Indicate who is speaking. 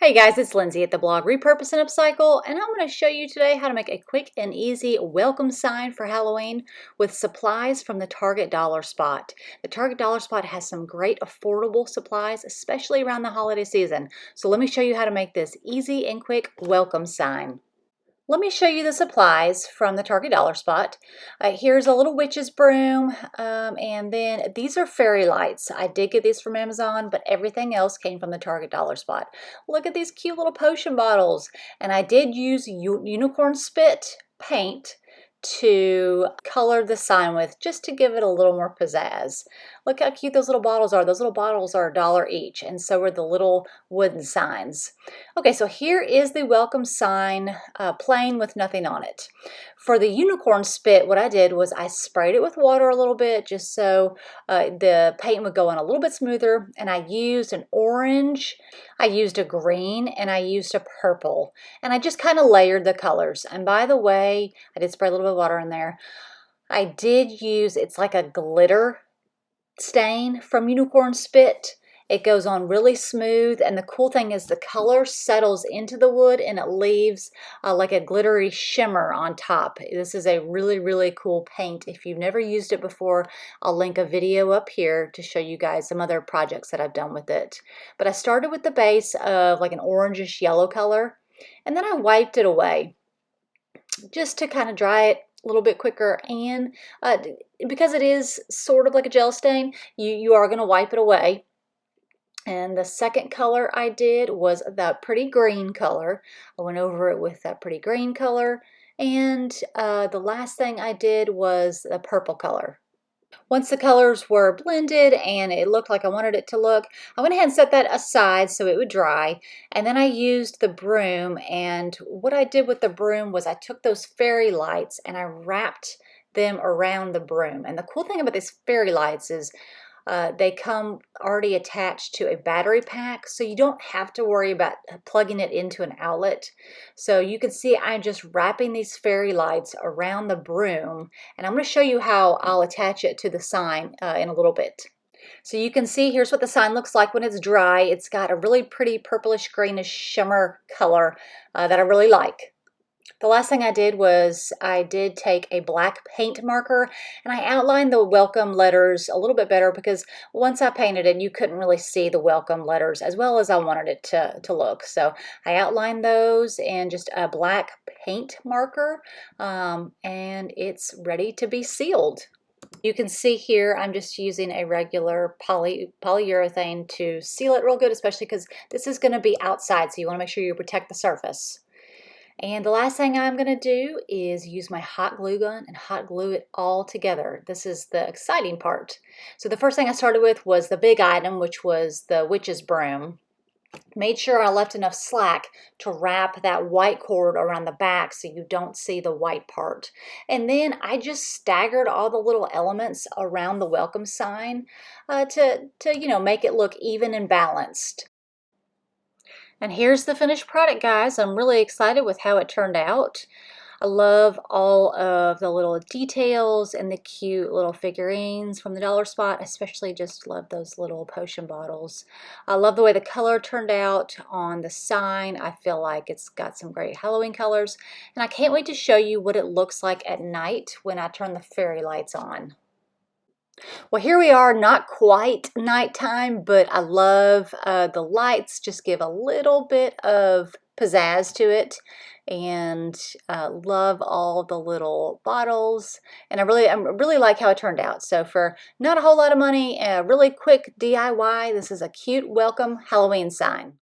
Speaker 1: Hey guys, it's Lindsay at the blog Repurpose and Upcycle, and I'm going to show you today how to make a quick and easy welcome sign for Halloween with supplies from the Target Dollar Spot. The Target Dollar Spot has some great affordable supplies, especially around the holiday season. So let me show you how to make this easy and quick welcome sign. Let me show you the supplies from the Target Dollar Spot. Here's a little witch's broom, and then these are fairy lights. I did get these from Amazon, but everything else came from the Target Dollar Spot. Look at these cute little potion bottles, and I did use unicorn spit paint to color the sign with, just to give it a little more pizzazz. Look how cute those little bottles are. Those little bottles are $1 each, and so are the little wooden signs. Okay, so here is the welcome sign, plain with nothing on it. For the unicorn spit, what I did was I sprayed it with water a little bit just so the paint would go on a little bit smoother, and I used an orange, I used a green, and I used a purple, and I just kind of layered the colors. And by the way, I did spray a little bit of water in there. I did use, it's like a glitter stain from unicorn spit. It goes on really smooth, and the cool thing is the color settles into the wood and it leaves like a glittery shimmer on top. This is a really cool paint. If you've never used it before, I'll link a video up here to show you guys some other projects that I've done with it. But I started with the base of like an orangish yellow color, and then I wiped it away just to kind of dry it a little bit quicker, and because it is sort of like a gel stain, you are going to wipe it away. And the second color I did was that pretty green color. I went over it with that pretty green color, and the last thing I did was the purple color. Once the colors were blended and it looked like I wanted it to look, I went ahead and set that aside so it would dry, and then I used the broom, and what I did with the broom was I took those fairy lights and I wrapped them around the broom. And the cool thing about these fairy lights is they come already attached to a battery pack, so you don't have to worry about plugging it into an outlet. So you can see I'm just wrapping these fairy lights around the broom, and I'm going to show you how I'll attach it to the sign in a little bit. So you can see here's what the sign looks like when it's dry. It's got a really pretty purplish greenish shimmer color that I really like. The last thing I did was I did take a black paint marker and I outlined the welcome letters a little bit better, because once I painted it, you couldn't really see the welcome letters as well as I wanted it to look. So I outlined those in just a black paint marker, and it's ready to be sealed. You can see here I'm just using a regular polyurethane to seal it real good, especially because this is going to be outside, so you want to make sure you protect the surface. And the last thing I'm going to do is use my hot glue gun and hot glue it all together. This is the exciting part. So the first thing I started with was the big item, which was the witch's broom. Made sure I left enough slack to wrap that white cord around the back so you don't see the white part. And then I just staggered all the little elements around the welcome sign to make it look even and balanced. And here's the finished product, guys. I'm really excited with how it turned out. I love all of the little details and the cute little figurines from the Dollar Spot. I especially just love those little potion bottles. I love the way the color turned out on the sign. I feel like it's got some great Halloween colors. And I can't wait to show you what it looks like at night when I turn the fairy lights on. Well, here we are, not quite nighttime, but I love the lights, just give a little bit of pizzazz to it, and love all the little bottles, and I really like how it turned out. So for not a whole lot of money, a really quick DIY, this is a cute welcome Halloween sign.